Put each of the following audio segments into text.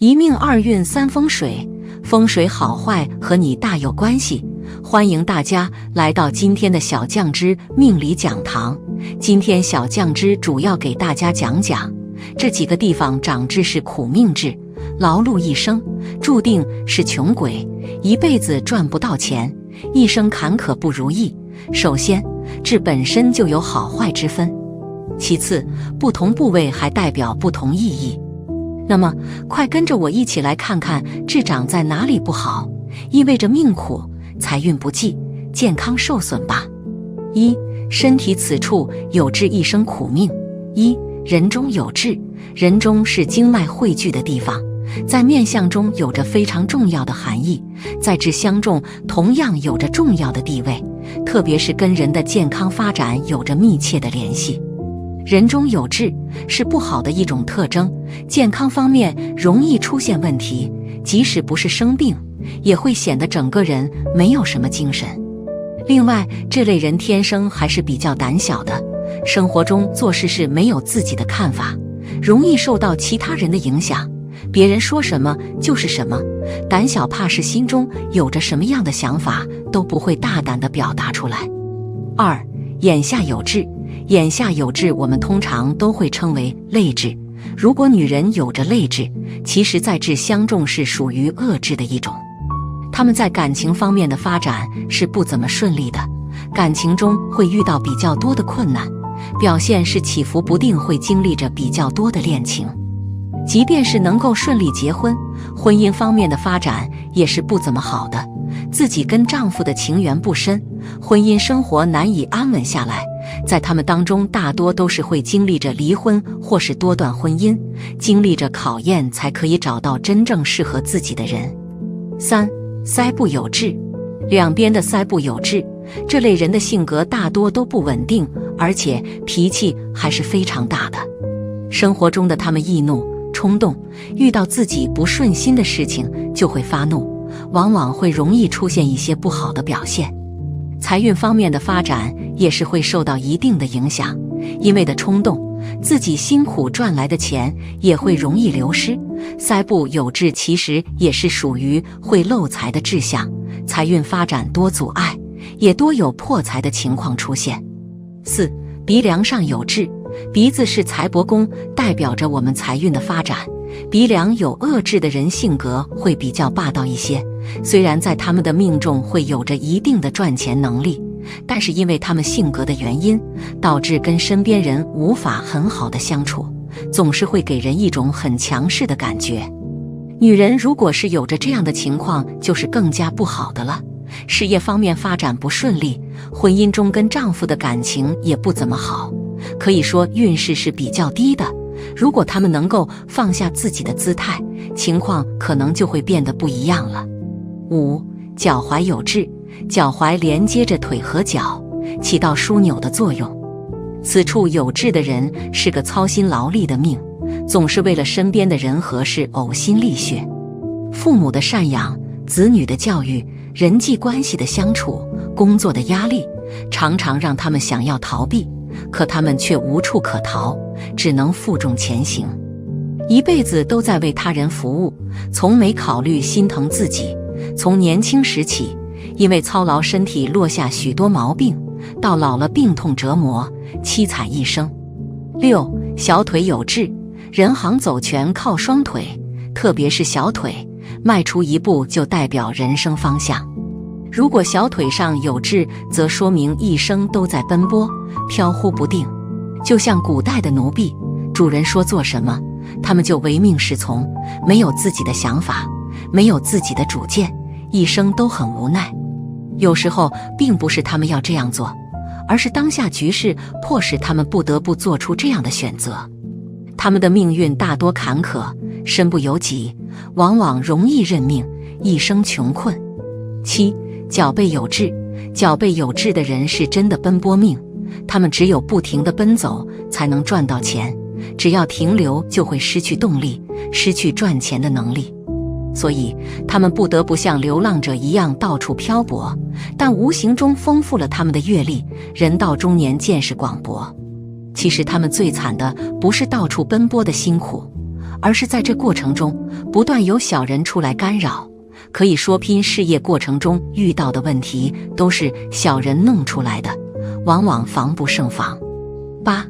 一命二运三风水，风水好坏和你大有关系。欢迎大家来到今天的小酱之命理讲堂。今天小酱之主要给大家讲讲这几个地方长痣是苦命痣，劳碌一生，注定是穷鬼，一辈子赚不到钱，一生坎坷不如意。首先，痣本身就有好坏之分，其次，不同部位还代表不同意义。那么，快跟着我一起来看看痣长在哪里不好，意味着命苦、财运不济、健康受损吧。一、身体此处有痣，一生苦命。一、人中有痣，人中是经脉汇聚的地方，在面相中有着非常重要的含义，在痣相中同样有着重要的地位，特别是跟人的健康发展有着密切的联系。人中有痣是不好的一种特征，健康方面容易出现问题，即使不是生病，也会显得整个人没有什么精神。另外，这类人天生还是比较胆小的，生活中做事是没有自己的看法，容易受到其他人的影响，别人说什么就是什么，胆小怕是心中有着什么样的想法都不会大胆地表达出来。二、眼下有痣，眼下有痣我们通常都会称为泪痣，如果女人有着泪痣，其实在痣相中是属于恶痣的一种，她们在感情方面的发展是不怎么顺利的，感情中会遇到比较多的困难，表现是起伏不定，会经历着比较多的恋情。即便是能够顺利结婚，婚姻方面的发展也是不怎么好的，自己跟丈夫的情缘不深，婚姻生活难以安稳下来，在他们当中大多都是会经历着离婚或是多段婚姻，经历着考验才可以找到真正适合自己的人。三、腮部有痣，两边的腮部有痣，这类人的性格大多都不稳定，而且脾气还是非常大的。生活中的他们易怒、冲动，遇到自己不顺心的事情就会发怒，往往会容易出现一些不好的表现。财运方面的发展也是会受到一定的影响，因为的冲动，自己辛苦赚来的钱也会容易流失。腮部有痣其实也是属于会漏财的志向，财运发展多阻碍，也多有破财的情况出现。四、鼻梁上有痣，鼻子是财帛宫，代表着我们财运的发展。鼻梁有恶痣的人性格会比较霸道一些，虽然在他们的命中会有着一定的赚钱能力，但是因为他们性格的原因，导致跟身边人无法很好的相处，总是会给人一种很强势的感觉。女人如果是有着这样的情况，就是更加不好的了，事业方面发展不顺利，婚姻中跟丈夫的感情也不怎么好，可以说运势是比较低的。如果他们能够放下自己的姿态，情况可能就会变得不一样了。五、脚踝有痣，脚踝连接着腿和脚，起到枢纽的作用。此处有痣的人是个操心劳力的命，总是为了身边的人和事呕心沥血。父母的赡养、子女的教育、人际关系的相处、工作的压力，常常让他们想要逃避，可他们却无处可逃，只能负重前行。一辈子都在为他人服务，从没考虑心疼自己。从年轻时起，因为操劳身体落下许多毛病，到老了病痛折磨，凄惨一生。六、小腿有痣，人行走全靠双腿，特别是小腿，迈出一步就代表人生方向。如果小腿上有痣，则说明一生都在奔波，飘忽不定，就像古代的奴婢，主人说做什么，他们就唯命是从，没有自己的想法，没有自己的主见，一生都很无奈。有时候并不是他们要这样做，而是当下局势迫使他们不得不做出这样的选择。他们的命运大多坎坷，身不由己，往往容易认命，一生穷困。七、脚背有痣，脚背有痣的人是真的奔波命，他们只有不停地奔走才能赚到钱，只要停留就会失去动力，失去赚钱的能力。所以他们不得不像流浪者一样到处漂泊，但无形中丰富了他们的阅历，人到中年见识广博。其实他们最惨的不是到处奔波的辛苦，而是在这过程中不断有小人出来干扰。可以说拼事业过程中遇到的问题都是小人弄出来的，往往防不胜防。8.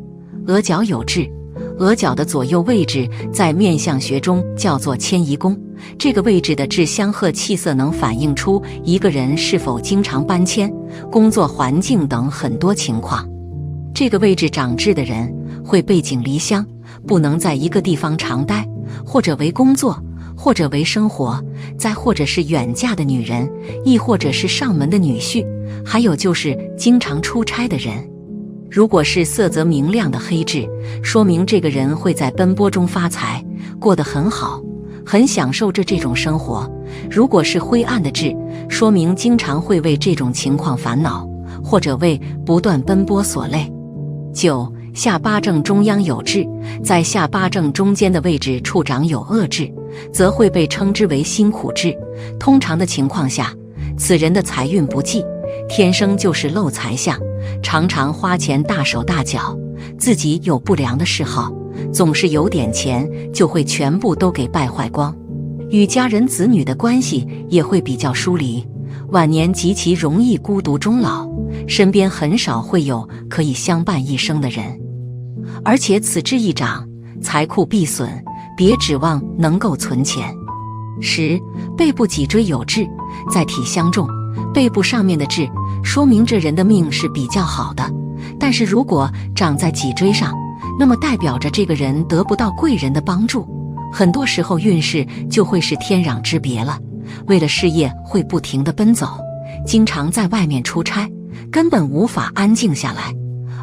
额角有痣。额角的左右位置在面相学中叫做迁移宫，这个位置的痣相和气色能反映出一个人是否经常搬迁、工作环境等很多情况。这个位置长痣的人会背井离乡，不能在一个地方常待，或者为工作，或者为生活，再或者是远嫁的女人，亦或者是上门的女婿，还有就是经常出差的人。如果是色泽明亮的黑痣，说明这个人会在奔波中发财，过得很好，很享受着这种生活。如果是灰暗的痣，说明经常会为这种情况烦恼，或者为不断奔波所累。9. 下巴正中央有痣。在下巴正中间的位置处长有恶痣，则会被称之为辛苦痣。通常的情况下，此人的财运不济，天生就是漏财相，常常花钱大手大脚，自己有不良的嗜好，总是有点钱就会全部都给败坏光。与家人子女的关系也会比较疏离，晚年极其容易孤独终老，身边很少会有可以相伴一生的人。而且此痣一长，财库必损，别指望能够存钱。10. 背部脊椎有痣。在体相中，背部上面的痣说明这人的命是比较好的，但是如果长在脊椎上，那么代表着这个人得不到贵人的帮助，很多时候运势就会是天壤之别了。为了事业会不停地奔走，经常在外面出差，根本无法安静下来，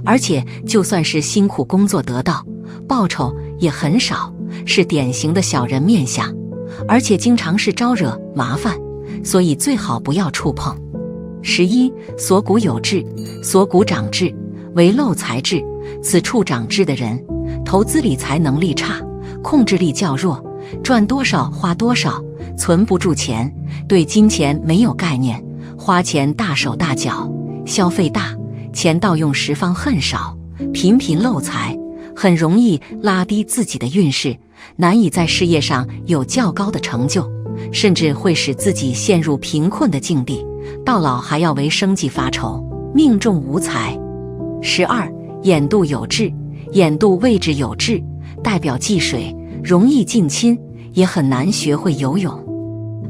而且就算是辛苦工作得到报酬也很少，是典型的小人面相，而且经常是招惹麻烦，所以最好不要触碰。11. 锁骨有痣。锁骨长痣为漏财痣，此处长痣的人投资理财能力差，控制力较弱，赚多少花多少，存不住钱，对金钱没有概念，花钱大手大脚，消费大，钱到用时方恨少，频频漏财，很容易拉低自己的运势，难以在事业上有较高的成就，甚至会使自己陷入贫困的境地，到老还要为生计发愁，命中无财。12. 眼肚有痣。眼肚位置有痣，代表忌水，容易近亲，也很难学会游泳。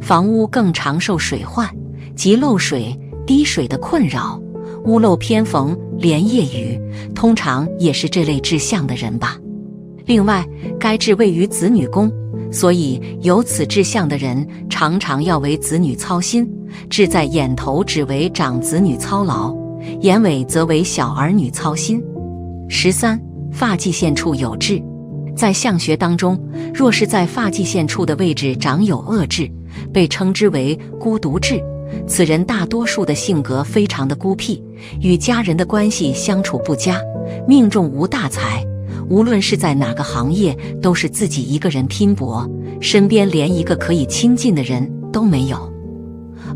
房屋更常受水患，即漏水、滴水的困扰，屋漏偏逢连夜雨，通常也是这类志向的人吧。另外，该痣位于子女宫，所以有此志向的人常常要为子女操心。痣在眼头只为长子女操劳，眼尾则为小儿女操心。13. 发际线处有痣。在相学当中，若是在发际线处的位置长有恶痣，被称之为孤独痣。此人大多数的性格非常的孤僻，与家人的关系相处不佳，命中无大财，无论是在哪个行业都是自己一个人拼搏，身边连一个可以亲近的人都没有。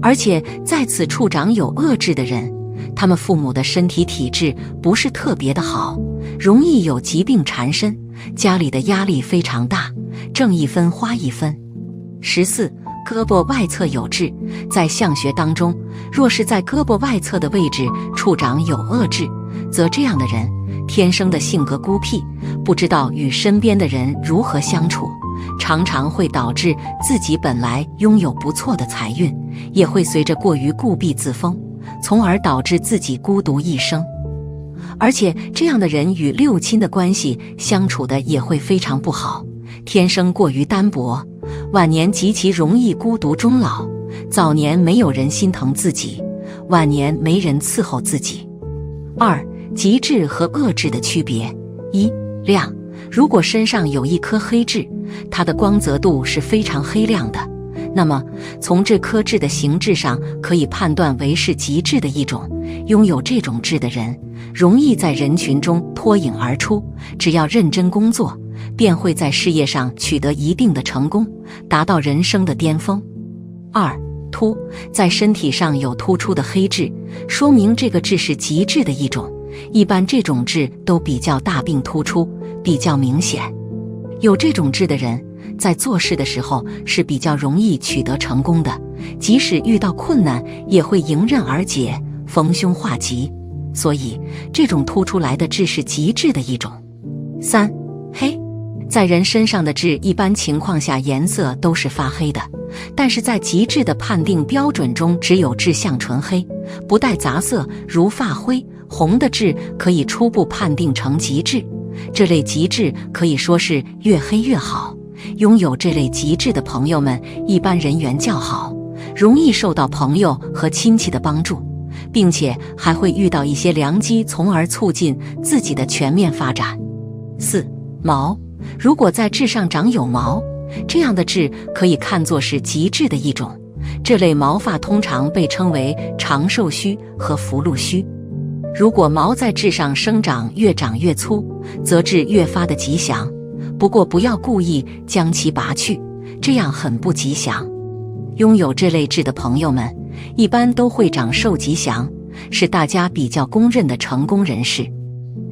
而且在此处长有恶痣的人，他们父母的身体体质不是特别的好，容易有疾病缠身，家里的压力非常大，挣一分花一分。14. 胳膊外侧有痣。在相学当中，若是在胳膊外侧的位置处长有恶痣，则这样的人天生的性格孤僻，不知道与身边的人如何相处，常常会导致自己本来拥有不错的财运，也会随着过于固闭自封，从而导致自己孤独一生。而且这样的人与六亲的关系相处的也会非常不好，天生过于单薄，晚年极其容易孤独终老，早年没有人心疼自己，晚年没人伺候自己。2. 吉痣和恶痣的区别。1. 亮。如果身上有一颗黑痣，它的光泽度是非常黑亮的，那么从这颗痣的形制上可以判断为是吉痣的一种。拥有这种痣的人容易在人群中脱颖而出，只要认真工作，便会在事业上取得一定的成功，达到人生的巅峰。2. 凸。在身体上有突出的黑痣，说明这个痣是吉痣的一种，一般这种痣都比较大并突出，比较明显。有这种痣的人在做事的时候是比较容易取得成功的，即使遇到困难也会迎刃而解，逢凶化吉。所以这种凸出来的痣是极致的一种。3. 黑。在人身上的痣一般情况下颜色都是发黑的，但是在极致的判定标准中，只有痣相纯黑，不带杂色，如发灰、红的痣可以初步判定成极致。这类极致可以说是越黑越好。拥有这类极致的朋友们，一般人缘较好，容易受到朋友和亲戚的帮助，并且还会遇到一些良机，从而促进自己的全面发展。4. 毛。如果在痣上长有毛，这样的痣可以看作是极致的一种。这类毛发通常被称为长寿须和福禄须。如果毛在痣上生长越长越粗，则痣越发的吉祥。不过不要故意将其拔去，这样很不吉祥。拥有这类痣的朋友们，一般都会长寿吉祥，是大家比较公认的成功人士。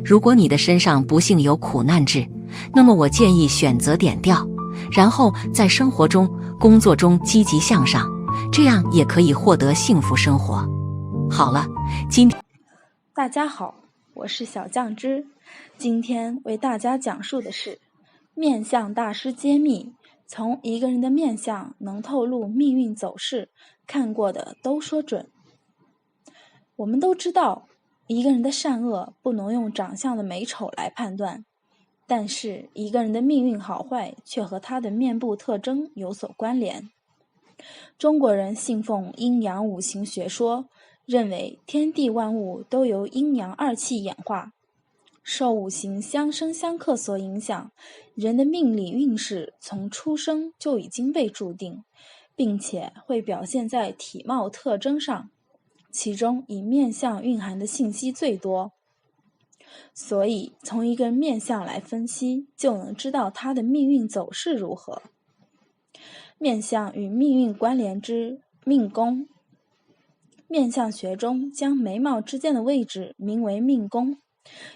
如果你的身上不幸有苦难痣，那么我建议选择点掉，然后在生活中、工作中积极向上，这样也可以获得幸福生活。好了，大家好，我是小酱汁，今天为大家讲述的是面相大师揭秘，从一个人的面相能透露命运走势，看过的都说准。我们都知道，一个人的善恶不能用长相的美丑来判断，但是一个人的命运好坏却和他的面部特征有所关联。中国人信奉阴阳五行学说，认为天地万物都由阴阳二气演化，受五行相生相克所影响，人的命理运势从出生就已经被注定，并且会表现在体貌特征上，其中以面相蕴含的信息最多。所以从一个人面相来分析，就能知道他的命运走势如何。面相与命运关联之命宫。面相学中将眉毛之间的位置名为命宫，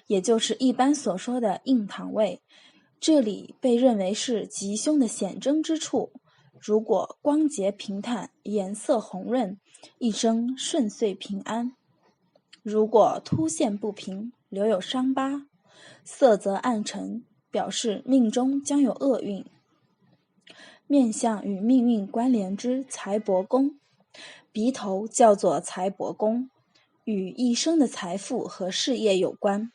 也就是一般所说的印堂位，这里被认为是吉凶的显征之处。如果光洁平坦，颜色红润，一生顺遂平安；如果凸现不平，留有伤疤，色泽暗沉，表示命中将有厄运。面相与命运关联之财帛宫。鼻头叫做财帛宫，与一生的财富和事业有关。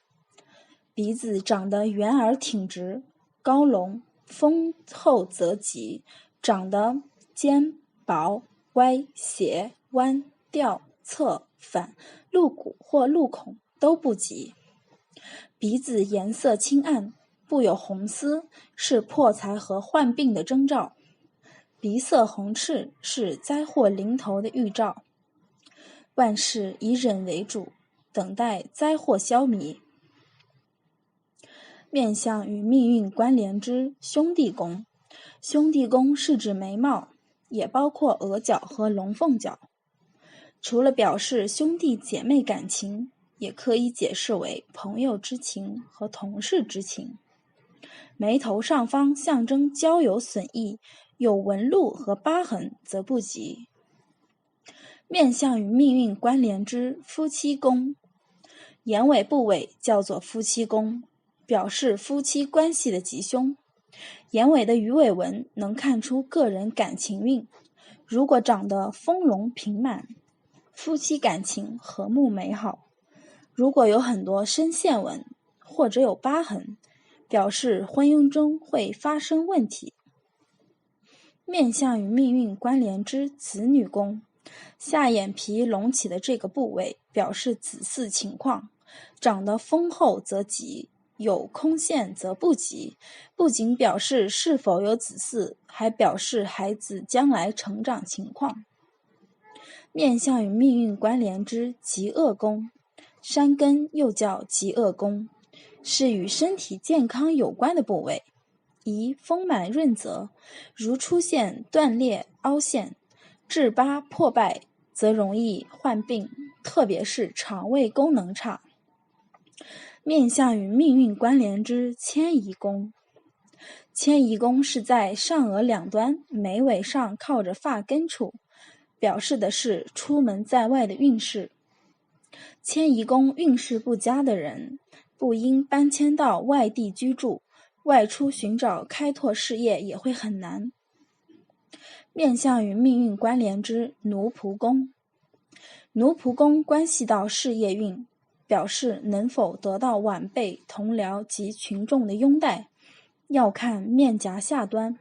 鼻子长得圆而挺直，高隆，丰厚则吉；长得尖、薄、歪、斜、弯、掉、侧、反、露骨或露孔都不吉。鼻子颜色青暗，布有红丝，是破财和患病的征兆。鼻色红赤是灾祸临头的预兆。万事以忍为主，等待灾祸消弭。面相与命运关联之兄弟宫。兄弟宫是指眉毛，也包括额角和龙凤角。除了表示兄弟姐妹感情，也可以解释为朋友之情和同事之情。眉头上方象征交友损益，有纹路和疤痕则不吉。面相与命运关联之夫妻宫。眼尾部位叫做夫妻宫，表示夫妻关系的吉凶。眼尾的鱼尾纹能看出个人感情运，如果长得丰隆平满，夫妻感情和睦美好；如果有很多深线纹或者有疤痕，表示婚姻中会发生问题。面相与命运关联之子女宫。下眼皮隆起的这个部位表示子嗣情况，长得丰厚则吉，有空线则不吉，不仅表示是否有子嗣，还表示孩子将来成长情况。面相与命运关联之极恶宫。山根又叫极恶宫，是与身体健康有关的部位，宜丰满润泽，如出现断裂、凹陷、痣疤破败，则容易患病，特别是肠胃功能差。面相与命运关联之迁移宫。迁移宫是在上额两端眉尾上靠着发根处，表示的是出门在外的运势。迁移宫运势不佳的人，不应搬迁到外地居住，外出寻找开拓事业也会很难。面相与命运关联之奴仆宫，奴仆宫关系到事业运，表示能否得到晚辈、同僚及群众的拥戴，要看面颊下端，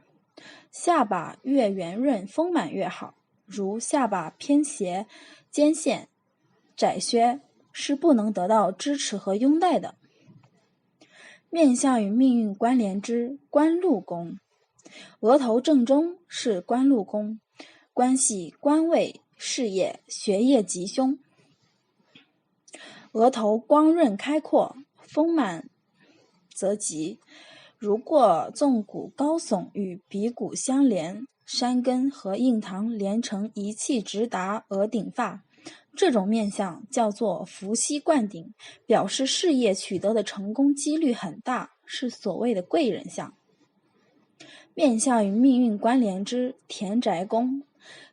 下巴越圆润丰满越好，如下巴偏斜、尖线、窄削是不能得到支持和拥戴的。面相与命运关联之官禄宫，额头正中是官禄宫，关系官位、事业、学业吉凶。额头光润开阔、丰满则吉，如果纵骨高耸与鼻骨相连，山根和印堂连成一气直达额顶发，这种面相叫做伏羲灌顶，表示事业取得的成功几率很大，是所谓的贵人相。面相与命运关联之田宅宫，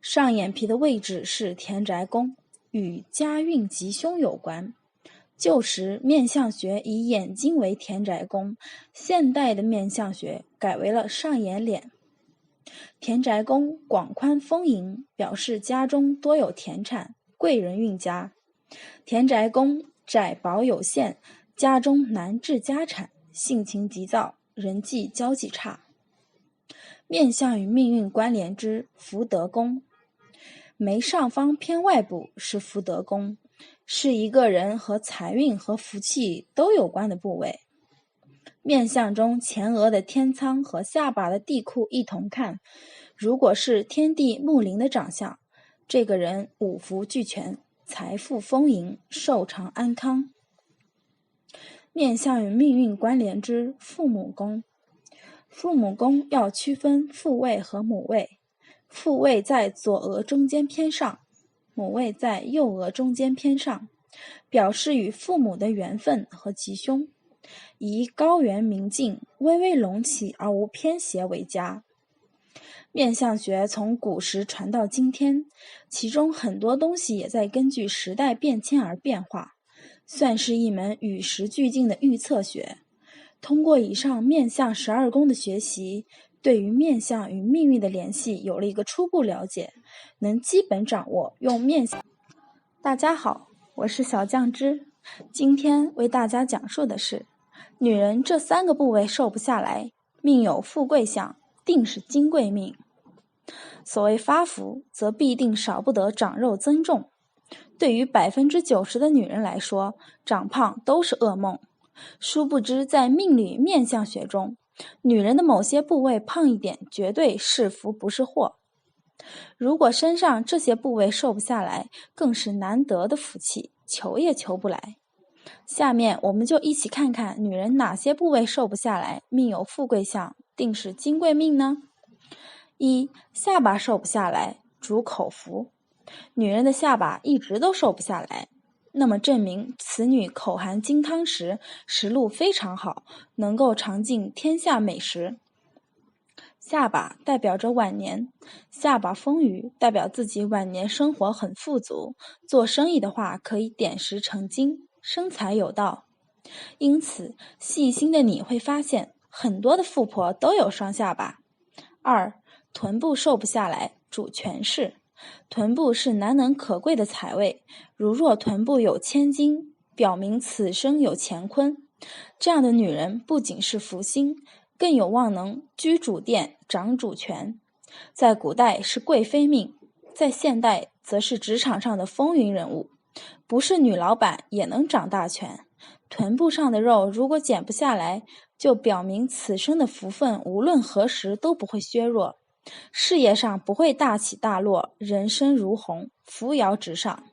上眼皮的位置是田宅宫，与家运吉凶有关。旧时面相学以眼睛为田宅宫，现代的面相学改为了上眼脸。田宅宫广宽丰盈，表示家中多有田产，贵人运佳。田宅宫窄薄有限，家中难置家产，性情急躁，人际交际差。面相与命运关联之福德宫，眉上方偏外部是福德宫，是一个人和财运和福气都有关的部位。面相中前额的天仓和下巴的地库一同看，如果是天地木灵的长相，这个人五福俱全，财富丰盈，寿长安康。面相与命运关联之父母宫，父母宫要区分父位和母位，父位在左额中间偏上，母位在右额中间偏上，表示与父母的缘分和吉凶，以高圆明净、微微隆起而无偏斜为佳。面相学从古时传到今天，其中很多东西也在根据时代变迁而变化，算是一门与时俱进的预测学。通过以上面相12宫的学习，对于面相与命运的联系有了一个初步了解，能基本掌握用面相。大家好，我是小酱汁，今天为大家讲述的是，女人这3个部位瘦不下来，命有富贵相，定是金贵命。所谓发福，则必定少不得长肉增重。对于90%的女人来说，长胖都是噩梦。殊不知在命理面相学中，女人的某些部位胖一点绝对是福不是祸。如果身上这些部位瘦不下来，更是难得的福气，求也求不来。下面我们就一起看看女人哪些部位瘦不下来，命有富贵相，定是金贵命呢？一、下巴瘦不下来，主口福。女人的下巴一直都瘦不下来，那么证明此女口含金汤匙，食路非常好，能够尝尽天下美食。下巴代表着晚年，下巴丰腴代表自己晚年生活很富足，做生意的话可以点石成金，生财有道。因此细心的你会发现，很多的富婆都有双下巴。二、臀部瘦不下来，主权势。臀部是难能可贵的财位，如若臀部有千金，表明此生有乾坤。这样的女人不仅是福星，更有望能居主殿，掌主权。在古代是贵妃命，在现代则是职场上的风云人物，不是女老板也能掌大权。臀部上的肉如果减不下来，就表明此生的福分无论何时都不会削弱，事业上不会大起大落，人生如虹，扶摇直上。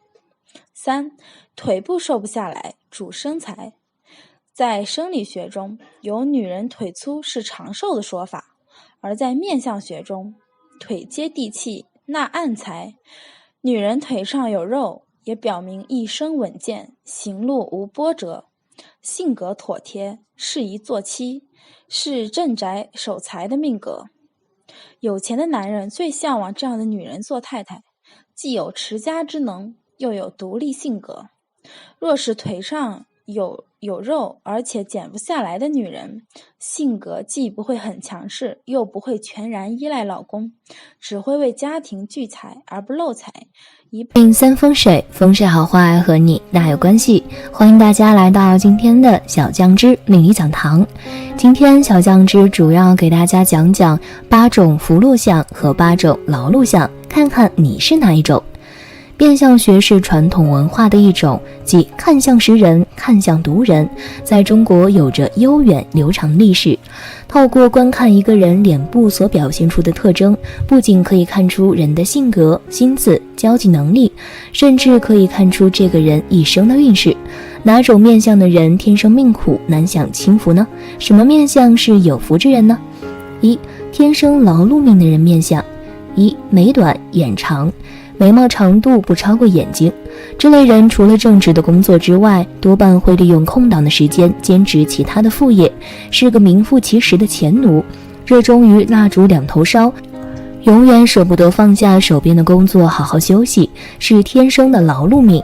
三、腿部瘦不下来，主身材。在生理学中，有女人腿粗是长寿的说法，而在面相学中，腿接地气，纳暗财。女人腿上有肉，也表明一生稳健，行路无波折。性格妥帖，适宜做妻，是镇宅守财的命格。有钱的男人最向往这样的女人做太太，既有持家之能，又有独立性格。若是腿上有肉而且减不下来的女人，性格既不会很强势，又不会全然依赖老公，只会为家庭聚财而不漏财。三风水，风水好坏和你大有关系。欢迎大家来到今天的小酱汁命理讲堂。今天小酱汁主要给大家讲讲8种福禄相和8种劳碌相，看看你是哪一种。面相学是传统文化的一种，即看相识人，看相读人，在中国有着悠远流长的历史。透过观看一个人脸部所表现出的特征，不仅可以看出人的性格、心思、交际能力，甚至可以看出这个人一生的运势。哪种面相的人天生命苦，难享清福呢？什么面相是有福之人呢？一、天生劳碌命的人面相。一、眉短眼长，眉毛长度不超过眼睛，这类人除了正职的工作之外，多半会利用空档的时间兼职其他的副业，是个名副其实的钱奴，热衷于蜡烛两头烧，永远舍不得放下手边的工作好好休息，是天生的劳碌命。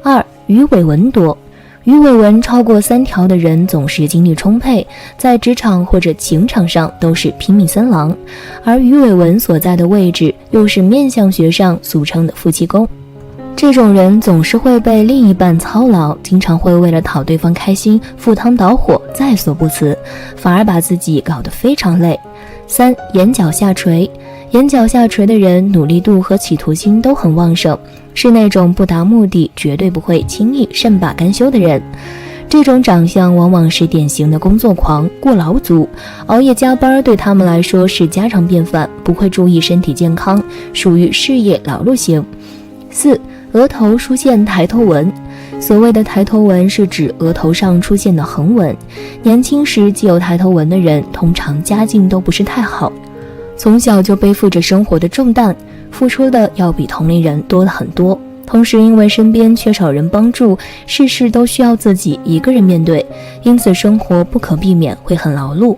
二、鱼尾纹多，鱼尾纹超过3条的人总是精力充沛，在职场或者情场上都是拼命三郎，而鱼尾纹所在的位置又是面相学上俗称的夫妻宫。这种人总是会被另一半操劳，经常会为了讨对方开心赴汤蹈火，在所不辞，反而把自己搞得非常累。三、眼角下垂，眼角下垂的人努力度和企图心都很旺盛，是那种不达目的绝对不会轻易善罢甘休的人。这种长相往往是典型的工作狂、过劳族，熬夜加班对他们来说是家常便饭，不会注意身体健康，属于事业劳碌型。四、额头出现抬头纹，所谓的抬头纹是指额头上出现的横纹。年轻时既有抬头纹的人，通常家境都不是太好，从小就背负着生活的重担，付出的要比同龄人多了很多。同时因为身边缺少人帮助，事事都需要自己一个人面对，因此生活不可避免会很劳碌。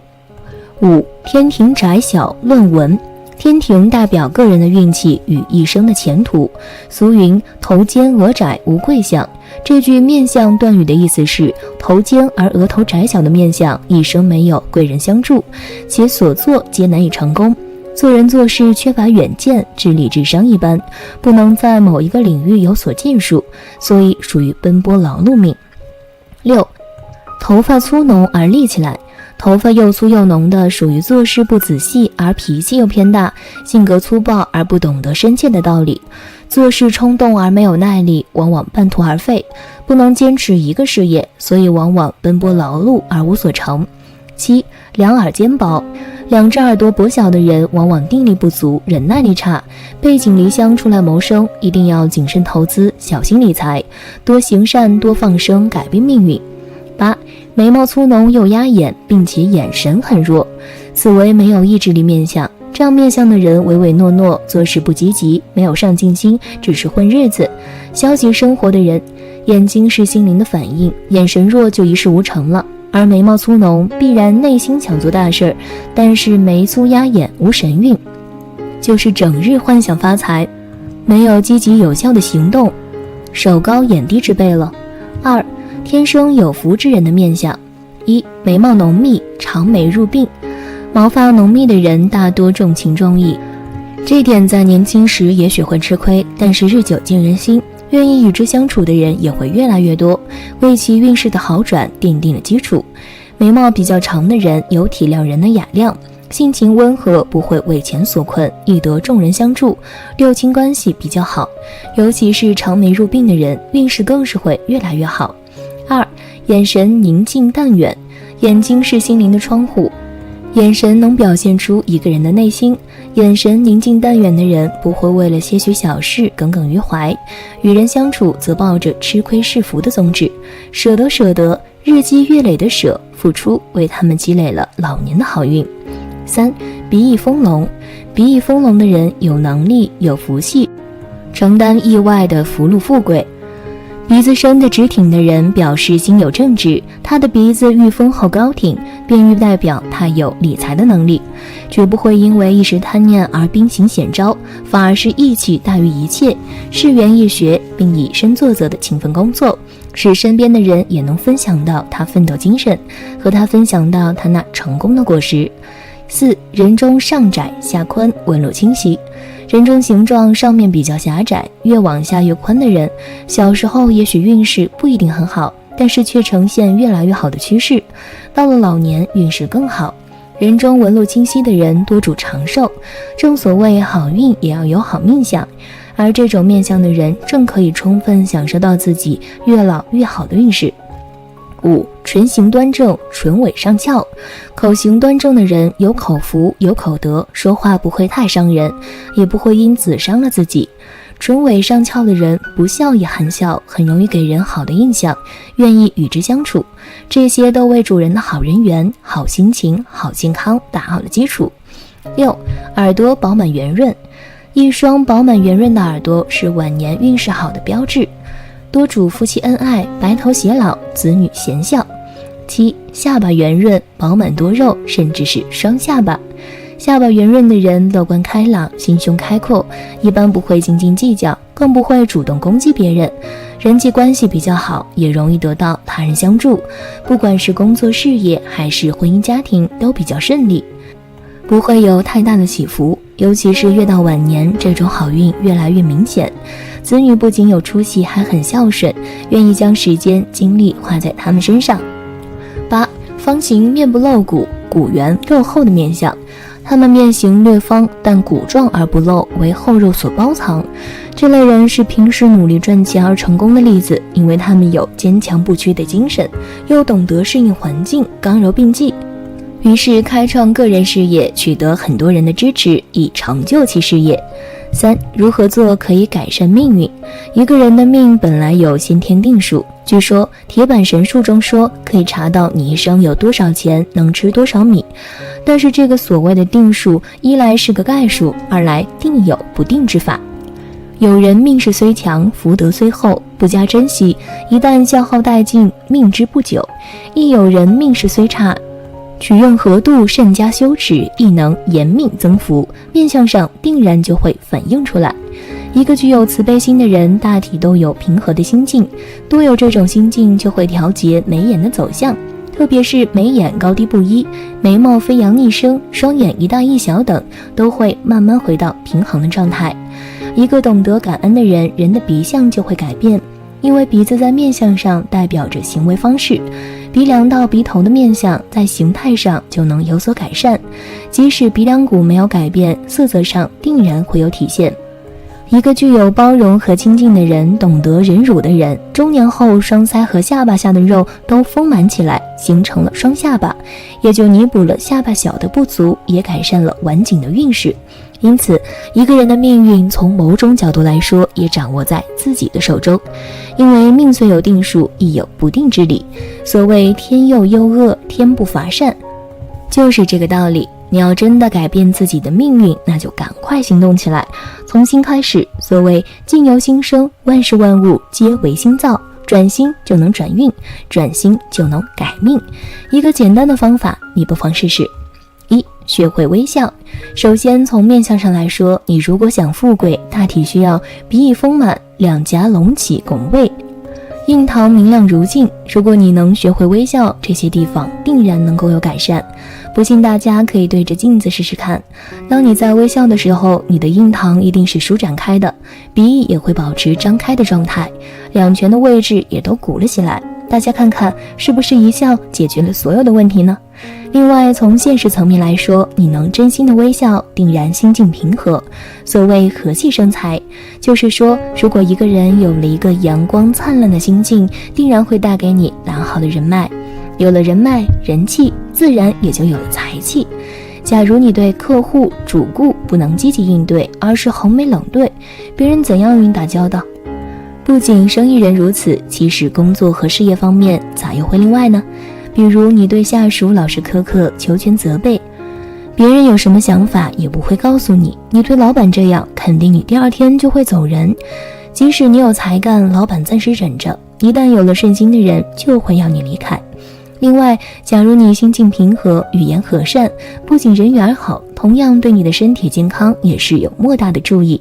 五、天庭窄小论文，天庭代表个人的运气与一生的前途。俗云头尖额窄无贵相，这句面相断语的意思是头尖而额头窄小的面相一生没有贵人相助，且所作皆难以成功，做人做事缺乏远见，智力智商一般，不能在某一个领域有所建树，所以属于奔波劳碌命。六、头发粗浓而立起来，头发又粗又浓的属于做事不仔细而脾气又偏大，性格粗暴而不懂得深切的道理，做事冲动而没有耐力，往往半途而废，不能坚持一个事业，所以往往奔波劳碌而无所成。七、两耳尖薄，两只耳朵薄小的人往往定力不足，忍耐力差，背井离乡出来谋生，一定要谨慎投资，小心理财，多行善，多放生，改变命运。八、眉毛粗浓又压眼，并且眼神很弱，此为没有意志力面相。这样面相的人唯唯诺诺，做事不积极，没有上进心，只是混日子。消极生活的人，眼睛是心灵的反应，眼神弱就一事无成了。而眉毛粗浓必然内心想做大事，但是眉粗压眼无神韵，就是整日幻想发财，没有积极有效的行动，手高眼低之辈了。二、天生有福之人的面相。一、眉毛浓密，长眉入鬓，毛发浓密的人大多重情重义，这点在年轻时也许会吃亏，但是日久见人心，愿意与之相处的人也会越来越多，为其运势的好转奠定了基础。眉毛比较长的人有体谅人的雅量，性情温和，不会为钱所困，易得众人相助，六亲关系比较好，尤其是长眉入鬓的人，运势更是会越来越好。二、眼神宁静淡远，眼睛是心灵的窗户，眼神能表现出一个人的内心，眼神宁静淡远的人不会为了些许小事耿耿于怀，与人相处则抱着吃亏是福的宗旨，舍得，日积月累的舍，付出为他们积累了老年的好运。三、鼻翼丰隆，鼻翼丰隆的人有能力有福气，承担意外的福禄富贵。鼻子生得直挺的人表示心有正直，他的鼻子愈丰厚高挺，便愈代表他有理财的能力，绝不会因为一时贪念而兵行险招，反而是义气大于一切，事源易学，并以身作则的勤奋工作，使身边的人也能分享到他奋斗精神，和他分享到他那成功的果实。4. 人中上窄下宽，纹路清晰。人中形状上面比较狭窄，越往下越宽的人，小时候也许运势不一定很好，但是却呈现越来越好的趋势，到了老年运势更好。人中纹路清晰的人多主长寿，正所谓好运也要有好命相，而这种面相的人正可以充分享受到自己越老越好的运势。5. 唇形端正，唇尾上翘。口型端正的人有口福有口德，说话不会太伤人，也不会因此伤了自己。唇尾上翘的人不笑也含笑，很容易给人好的印象，愿意与之相处，这些都为主人的好人缘、好心情、好健康打好了基础。6. 耳朵饱满圆润。一双饱满圆润的耳朵是晚年运势好的标志，多主夫妻恩爱，白头偕老，子女贤孝。7. 下巴圆润，饱满多肉，甚至是双下巴。下巴圆润的人乐观开朗，心胸开阔，一般不会斤斤计较，更不会主动攻击别人，人际关系比较好，也容易得到他人相助，不管是工作事业还是婚姻家庭都比较顺利，不会有太大的起伏，尤其是越到晚年，这种好运越来越明显。子女不仅有出息，还很孝顺，愿意将时间精力花在他们身上。8. 方形面不露骨，骨圆肉厚的面相。他们面型略方，但骨壮而不露，为厚肉所包藏。这类人是平时努力赚钱而成功的例子，因为他们有坚强不屈的精神，又懂得适应环境，刚柔并济，于是开创个人事业，取得很多人的支持，以成就其事业。3. 如何做可以改善命运？一个人的命本来有先天定数，据说铁板神术中说可以查到你一生有多少钱，能吃多少米，但是这个所谓的定数，一来是个概数，二来定有不定之法。有人命势虽强，福德虽厚，不加珍惜，一旦消耗殆尽，命之不久；亦有人命势虽差，取用合度，甚加修持，亦能延命增福，面相上定然就会反映出来。一个具有慈悲心的人，大体都有平和的心境，多有这种心境，就会调节眉眼的走向，特别是眉眼高低不一，眉毛飞扬逆生，双眼一大一小等，都会慢慢回到平衡的状态。一个懂得感恩的人，人的鼻相就会改变，因为鼻子在面相上代表着行为方式，鼻梁到鼻头的面相在形态上就能有所改善，即使鼻梁骨没有改变，色泽上定然会有体现。一个具有包容和亲近的人，懂得忍辱的人，中年后双腮和下巴下的肉都丰满起来，形成了双下巴，也就弥补了下巴小的不足，也改善了晚景的运势。因此，一个人的命运从某种角度来说，也掌握在自己的手中。因为命虽有定数，亦有不定之理。所谓天佑忧恶，天不伐善，就是这个道理。你要真的改变自己的命运，那就赶快行动起来，从心开始。所谓境由心生，万事万物皆为心造，转心就能转运，转心就能改命。一个简单的方法，你不妨试试。1. 学会微笑。首先从面相上来说，你如果想富贵，大体需要鼻翼丰满，两颊隆起拱卫，印堂明亮如镜。如果你能学会微笑，这些地方定然能够有改善。不信大家可以对着镜子试试看，当你在微笑的时候，你的印堂一定是舒展开的，鼻翼也会保持张开的状态，两颧的位置也都鼓了起来。大家看看是不是一笑解决了所有的问题呢？另外从现实层面来说，你能真心的微笑，定然心境平和。所谓和气生财，就是说如果一个人有了一个阳光灿烂的心境，定然会带给你良好的人脉，有了人脉人气，自然也就有了财气。假如你对客户主顾不能积极应对，而是横眉冷对，别人怎样与你打交道？不仅生意人如此，其实工作和事业方面咋又会例外呢？比如你对下属老是苛刻，求全责备，别人有什么想法也不会告诉你，你对老板这样，肯定你第二天就会走人。即使你有才干，老板暂时忍着，一旦有了顺心的人，就会要你离开。另外，假如你心境平和，语言和善，不仅人缘好，同样对你的身体健康也是有莫大的注意。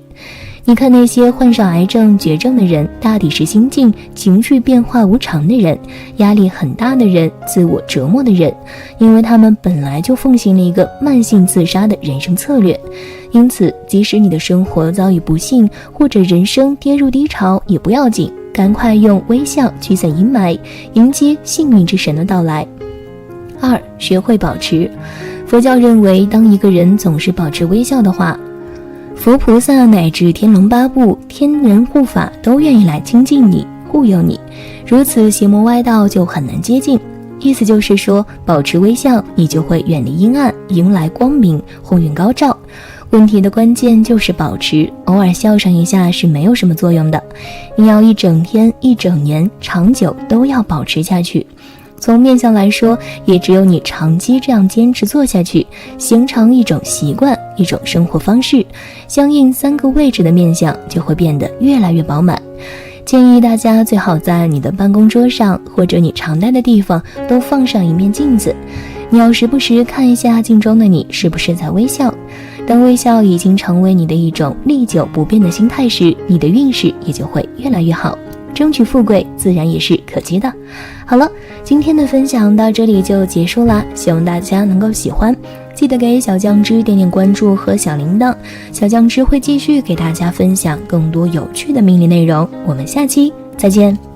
你看那些患上癌症、绝症的人，大抵是心境、情绪变化无常的人，压力很大的人，自我折磨的人，因为他们本来就奉行了一个慢性自杀的人生策略。因此，即使你的生活遭遇不幸，或者人生跌入低潮，也不要紧，赶快用微笑驱散阴霾，迎接幸运之神的到来。2. 学会保持。佛教认为，当一个人总是保持微笑的话，佛菩萨乃至天龙八部、天人护法都愿意来亲近你、护佑你，如此邪魔歪道就很难接近。意思就是说，保持微笑，你就会远离阴暗，迎来光明，鸿运高照。问题的关键就是保持，偶尔笑上一下是没有什么作用的，你要一整天、一整年、长久都要保持下去。从面相来说，也只有你长期这样坚持做下去，形成一种习惯，一种生活方式，相应3个位置的面相就会变得越来越饱满。建议大家最好在你的办公桌上或者你常待的地方都放上一面镜子，你要时不时看一下镜中的你是不是在微笑。当微笑已经成为你的一种历久不变的心态时，你的运势也就会越来越好，争取富贵自然也是可期的。好了，今天的分享到这里就结束啦，希望大家能够喜欢，记得给小酱汁点点关注和小铃铛，小酱汁会继续给大家分享更多有趣的命理内容，我们下期再见。